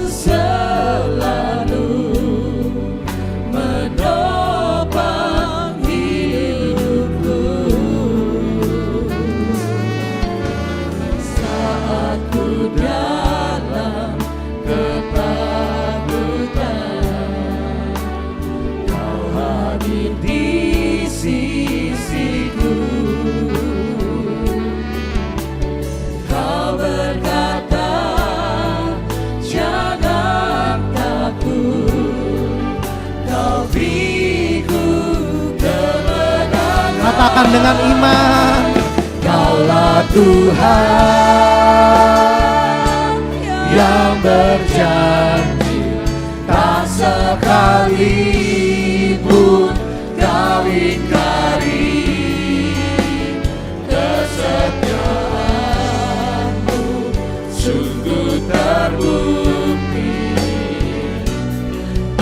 selalu menopang hidupku. Saat ku dalam ketakutan, Kau hadir di sisiku. Kau berkata, jangan takut, Kau beriku kemenangan. Katakan dengan iman, Kaulah Tuhan yang berjanji, tak sekalipun Kau ingkari. Kesetiaan-Mu sungguh terbukti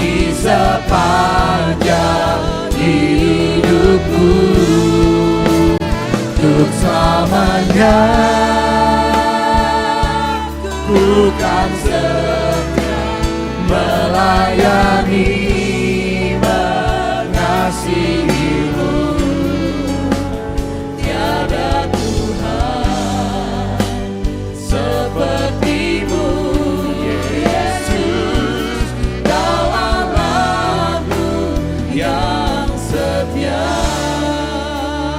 di sepanjang hidupku. Untuk selamanya ku kan setia melayani, mengasihi-Mu. Tiada Tuhan seperti-Mu, Yesus. Kau Allah-Mu yang setia.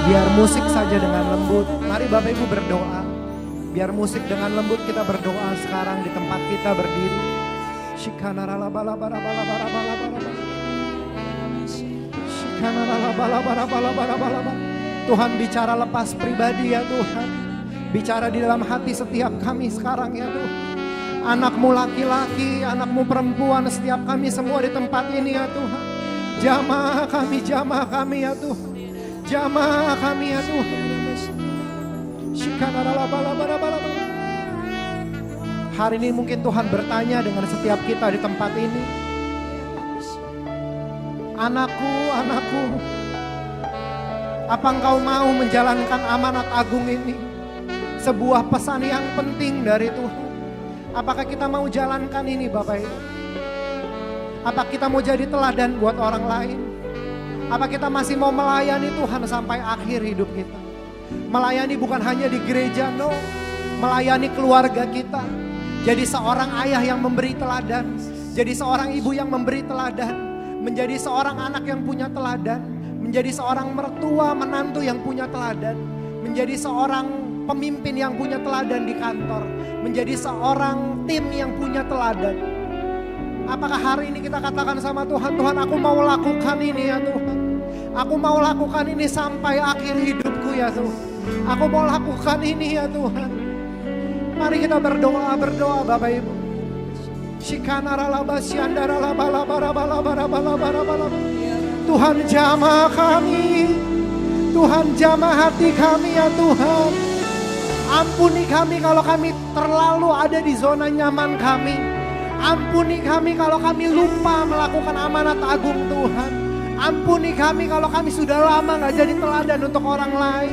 biar musik saja dengan lembut. Mari Bapak Ibu berdoa. Biar musik dengan lembut kita berdoa sekarang di tempat kita berdiri. Tuhan bicara lepas pribadi ya Tuhan. Bicara di dalam hati setiap kami sekarang ya Tuhan. Anakmu laki-laki, anakmu perempuan, setiap kami semua di tempat ini ya Tuhan. Jamaah kami ya Tuhan. Jamaah kami ya Tuhan. Hari ini mungkin Tuhan bertanya dengan setiap kita di tempat ini. Anakku, apa engkau mau menjalankan amanat agung ini? Sebuah pesan yang penting dari Tuhan. Apakah kita mau jalankan ini Bapak Ibu? Apa kita mau jadi teladan buat orang lain? Apa kita masih mau melayani Tuhan sampai akhir hidup kita? Melayani bukan hanya di gereja, no. Melayani keluarga kita. Jadi seorang ayah yang memberi teladan. Jadi seorang ibu yang memberi teladan. Menjadi seorang anak yang punya teladan. Menjadi seorang mertua, menantu yang punya teladan. Menjadi seorang pemimpin yang punya teladan di kantor. Menjadi seorang tim yang punya teladan. Apakah hari ini kita katakan sama Tuhan, Tuhan aku mau lakukan ini ya Tuhan. Aku mau lakukan ini sampai akhir hidupku ya Tuhan. Aku mau lakukan ini ya Tuhan. Mari kita berdoa Bapak Ibu. Tuhan jamah kami. Tuhan jamah hati kami ya Tuhan. Ampuni kami kalau kami terlalu ada di zona nyaman kami. Ampuni kami kalau kami lupa melakukan amanat agung Tuhan. Ampuni kami kalau kami sudah lama gak jadi teladan untuk orang lain.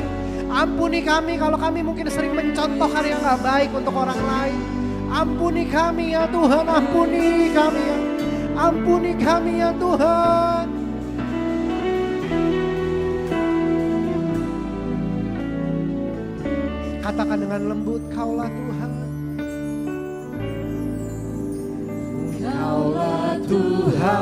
Ampuni kami kalau kami mungkin sering mencontohkan yang gak baik untuk orang lain. Ampuni kami ya Tuhan, ampuni kami ya. Ampuni kami ya Tuhan. Katakan dengan lembut, Kaulah Tuhan. Kaulah Tuhan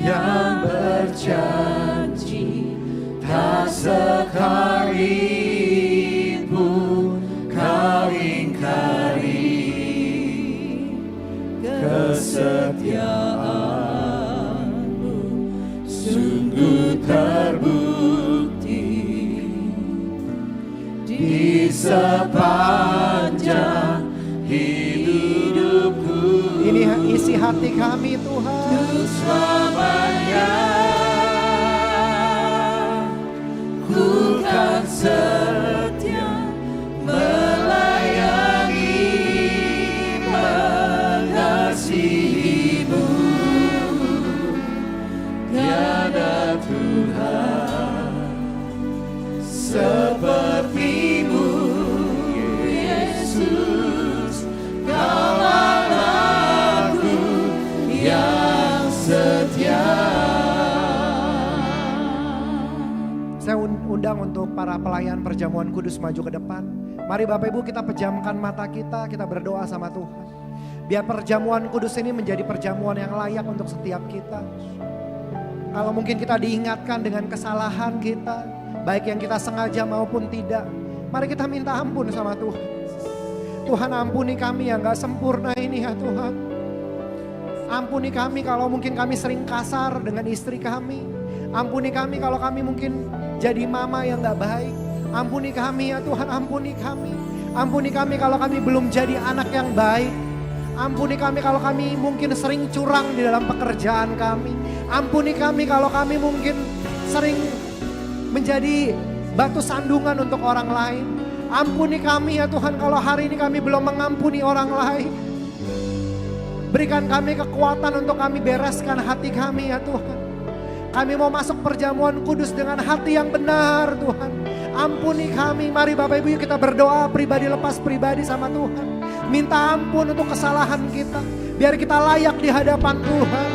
yang berjanji, tak sekalipun Kau ingkari. Kesetiaan-Mu sungguh terbukti di sepanjang hidupku. Ini isi hati kami Tuhan. Untuk selamanya setia melayani, mengasihimu. Tiada Tuhan sepertimu, Yesus. Kau Allahku yang setia. Saya undang untuk para pelayan perjamuan kudus maju ke depan. Mari Bapak Ibu kita pejamkan mata kita berdoa sama Tuhan. Biar perjamuan kudus ini menjadi perjamuan yang layak untuk setiap kita. Kalau mungkin kita diingatkan dengan kesalahan kita, baik yang kita sengaja maupun tidak, mari kita minta ampun sama Tuhan. Tuhan ampuni kami yang gak sempurna ini ya Tuhan. Ampuni kami kalau mungkin kami sering kasar dengan istri kami. Ampuni kami kalau kami mungkin jadi mama yang gak baik. Ampuni kami ya Tuhan, ampuni kami. Ampuni kami kalau kami belum jadi anak yang baik. Ampuni kami kalau kami mungkin sering curang di dalam pekerjaan kami. Ampuni kami kalau kami mungkin sering menjadi batu sandungan untuk orang lain. Ampuni kami ya Tuhan kalau hari ini kami belum mengampuni orang lain. Berikan kami kekuatan untuk kami bereskan hati kami ya Tuhan. Kami mau masuk perjamuan kudus dengan hati yang benar Tuhan. Ampuni kami, mari Bapak Ibu kita berdoa pribadi lepas pribadi sama Tuhan. Minta ampun untuk kesalahan kita, biar kita layak di hadapan Tuhan.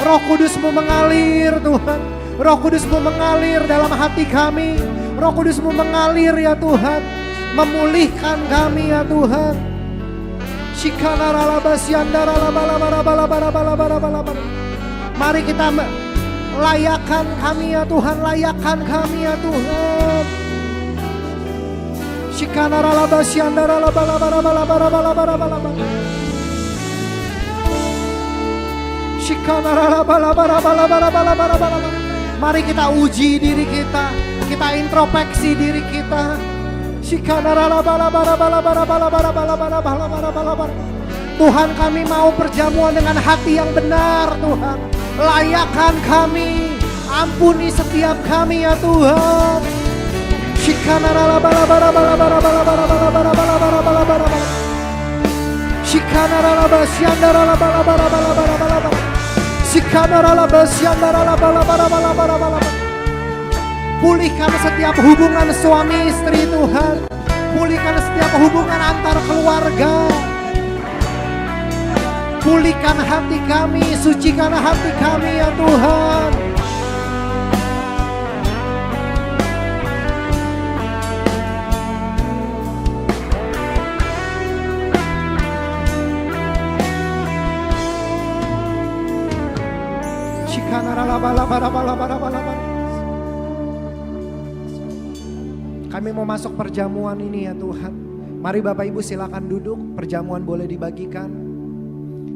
Roh Kudus-Mu mengalir Tuhan. Roh Kudus-Mu mengalir dalam hati kami. Roh Kudus-Mu mengalir ya Tuhan. Memulihkan kami ya Tuhan. Mari kita layakkan kami ya Tuhan. Layakkan kami ya Tuhan. Mari kita uji diri kita. Kita introspeksi diri kita. Tuhan, kami mau perjamuan dengan hati yang benar Tuhan. Layakkan kami. Ampuni setiap kami ya Tuhan. Pulihkan setiap hubungan suami istri Tuhan. Pulihkan setiap hubungan antar keluarga. Pulihkan hati kami, sucikan hati kami ya Tuhan. Kami mau masuk perjamuan ini ya Tuhan. Mari Bapak Ibu silakan duduk, perjamuan boleh dibagikan.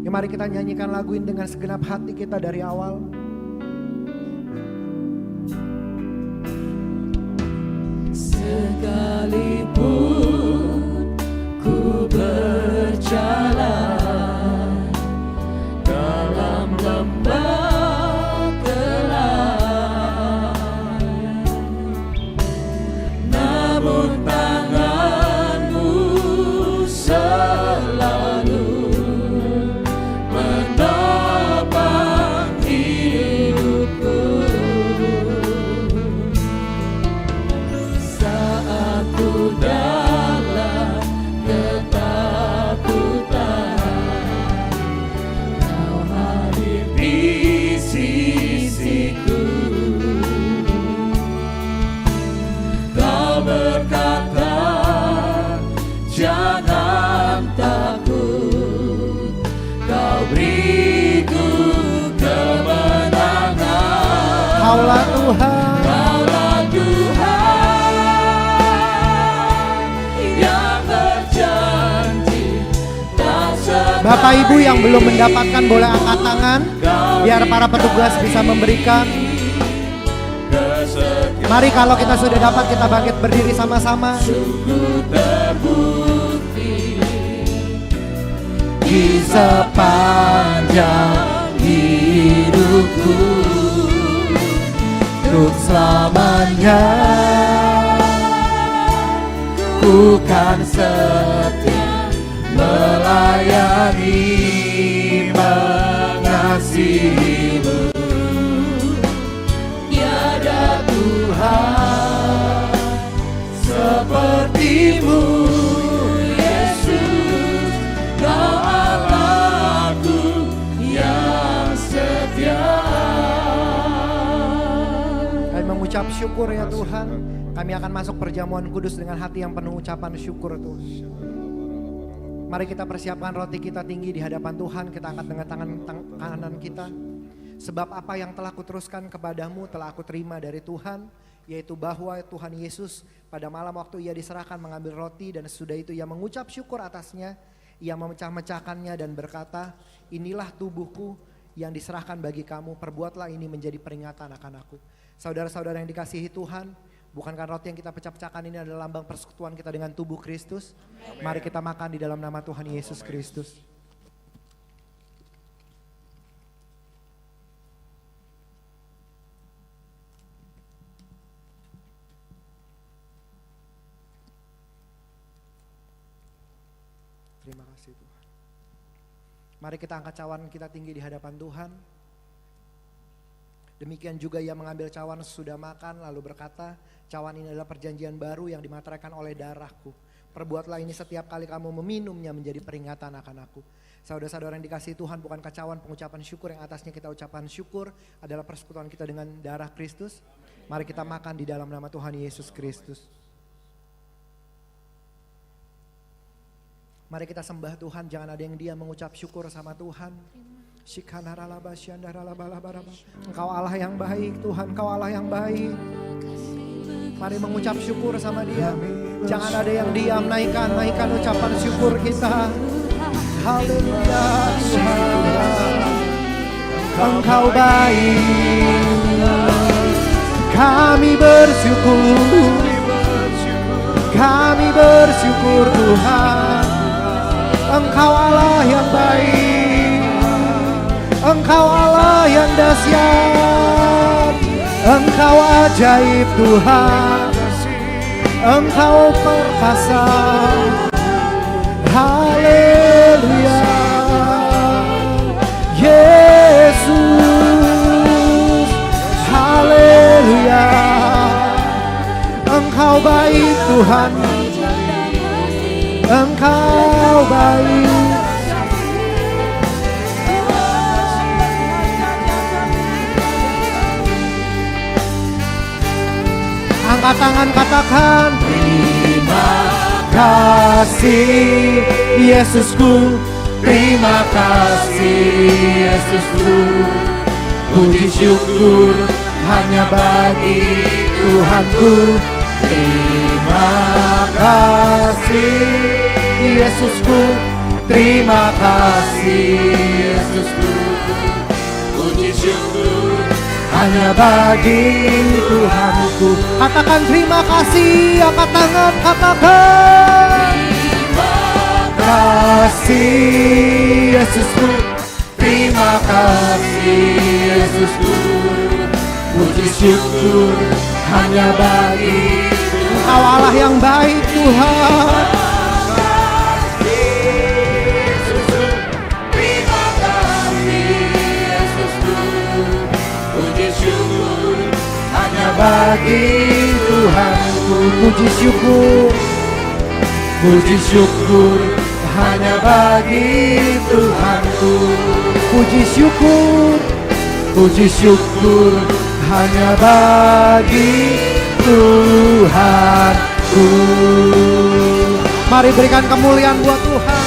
Ya mari kita nyanyikan lagu ini dengan segenap hati kita dari awal. Sekalipun ku berjalan dalam lembah gelap, namun tangan-Mu selalu menopang hidupku. Saat ku dalam ketakutan, Kau hadir di sisiku. Kau berkata, jangan takut, Kau beriku kemenangan. Kaulah Tuhan. Kaulah Tuhan yang berjanji tak segan. Bapak Ibu yang belum mendapatkan boleh angkat tangan, biar para petugas bisa memberikan. Mari kalau kita sudah dapat, kita bangkit berdiri sama-sama. Sungguh terbukti Di sepanjang hidupku, untuk selamanya. Ku kan setia melayani, mengasihimu. Tiada Tuhan sepertimu, Yesus, Kau Allahku yang setia. Kami mengucap syukur ya Tuhan. Kami akan masuk perjamuan kudus dengan hati yang penuh ucapan syukur Tuhan. Mari kita persiapkan roti kita tinggi di hadapan Tuhan. Kita angkat dengan tangan kanan kita. Sebab apa yang telah kuteruskan kepadamu telah aku terima dari Tuhan, yaitu bahwa Tuhan Yesus pada malam waktu ia diserahkan mengambil roti, dan sesudah itu ia mengucap syukur atasnya. Ia memecah-mecahkannya dan berkata, inilah tubuhku yang diserahkan bagi kamu, perbuatlah ini menjadi peringatan akan aku. Saudara-saudara yang dikasihi Tuhan, bukankah roti yang kita pecah-pecahkan ini adalah lambang persekutuan kita dengan tubuh Kristus? Mari kita makan di dalam nama Tuhan Yesus Kristus. Terima kasih Tuhan. Mari kita angkat cawan kita tinggi di hadapan Tuhan. Demikian juga ia mengambil cawan sesudah makan lalu berkata, cawan ini adalah perjanjian baru yang dimateraikan oleh darahku. Perbuatlah ini setiap kali kamu meminumnya menjadi peringatan akan aku. Saudara-saudara yang dikasihi Tuhan, bukankah cawan pengucapan syukur yang atasnya kita ucapan syukur adalah persekutuan kita dengan darah Kristus? Mari kita makan di dalam nama Tuhan Yesus Kristus. Mari kita sembah Tuhan, jangan ada yang diam mengucap syukur sama Tuhan. Engkau Allah yang baik Tuhan, Engkau Allah yang baik. Mari mengucap syukur sama Dia. Jangan ada yang diam, naikkan ucapan syukur kita. Haleluya Tuhan, Engkau baik. Kami bersyukur Tuhan. Engkau Allah yang baik. Engkau Allah yang dahsyat. Engkau ajaib Tuhan. Engkau perkasa. Haleluya Yesus. Haleluya. Engkau baik Tuhan. Engkau baik. Angkat tangan katakan, terima kasih Yesusku, terima kasih Yesusku. Puji syukur hanya bagi Tuhanku. Terima kasih Yesusku, terima kasih Yesusku. Puji syukur hanya bagi Tuhanku. Katakan terima kasih, angkat tangan katakan. Terima kasih Yesusku, terima kasih Yesusku. Puji syukur hanya bagi Engkau Allah yang baik Tuhan. Bagi Tuhanku, puji syukur hanya bagi Tuhanku. Puji syukur hanya bagi Tuhanku. Mari berikan kemuliaan buat Tuhan.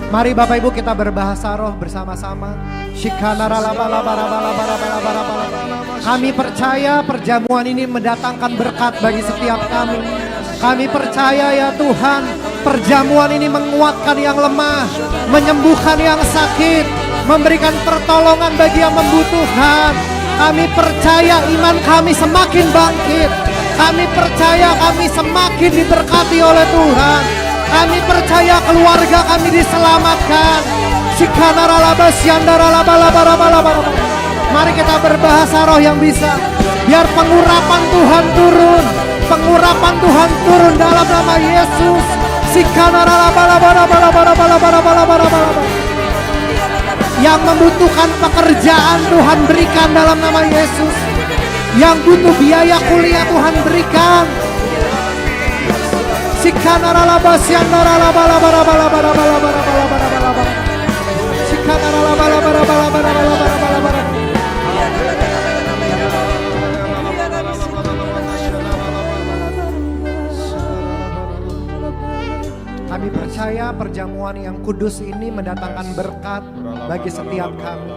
Mari Bapak Ibu kita berbahasa roh bersama-sama. Kami percaya perjamuan ini mendatangkan berkat bagi setiap kami. Kami percaya ya Tuhan, perjamuan ini menguatkan yang lemah, menyembuhkan yang sakit, memberikan pertolongan bagi yang membutuhkan. Kami percaya iman kami semakin bangkit. Kami percaya kami semakin diberkati oleh Tuhan. Kami percaya keluarga kami diselamatkan. Mari kita berbahasa roh yang bisa. Biar pengurapan Tuhan turun. Pengurapan Tuhan turun dalam nama Yesus. Yang membutuhkan pekerjaan Tuhan berikan dalam nama Yesus. Yang butuh biaya kuliah Tuhan berikan. Kami percaya perjamuan yang kudus ini mendatangkan berkat bagi setiap kami.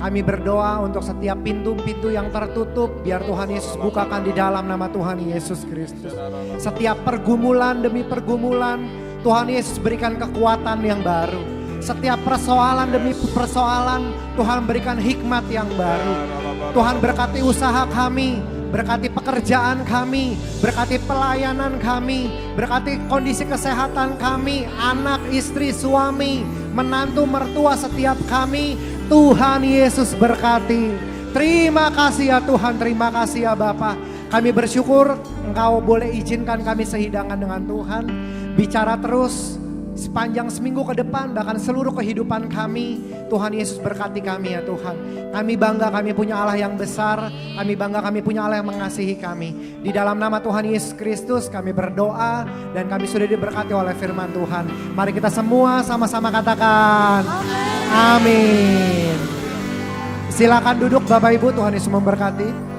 Kami berdoa untuk setiap pintu-pintu yang tertutup, biar Tuhan Yesus bukakan di dalam nama Tuhan Yesus Kristus. Setiap pergumulan demi pergumulan, Tuhan Yesus berikan kekuatan yang baru. Setiap persoalan demi persoalan, Tuhan berikan hikmat yang baru. Tuhan berkati usaha kami, berkati pekerjaan kami, berkati pelayanan kami, berkati kondisi kesehatan kami, anak, istri, suami, menantu, mertua setiap kami. Tuhan Yesus berkati. Terima kasih ya Tuhan, terima kasih ya Bapa. Kami bersyukur Engkau boleh izinkan kami sehidangan dengan Tuhan. Bicara terus sepanjang seminggu ke depan, bahkan seluruh kehidupan kami. Tuhan Yesus berkati kami ya Tuhan. Kami bangga kami punya Allah yang besar. Kami bangga kami punya Allah yang mengasihi kami. Di dalam nama Tuhan Yesus Kristus kami berdoa dan kami sudah diberkati oleh firman Tuhan. Mari kita semua sama-sama katakan amin. Silakan duduk Bapak Ibu, Tuhan Yesus memberkati.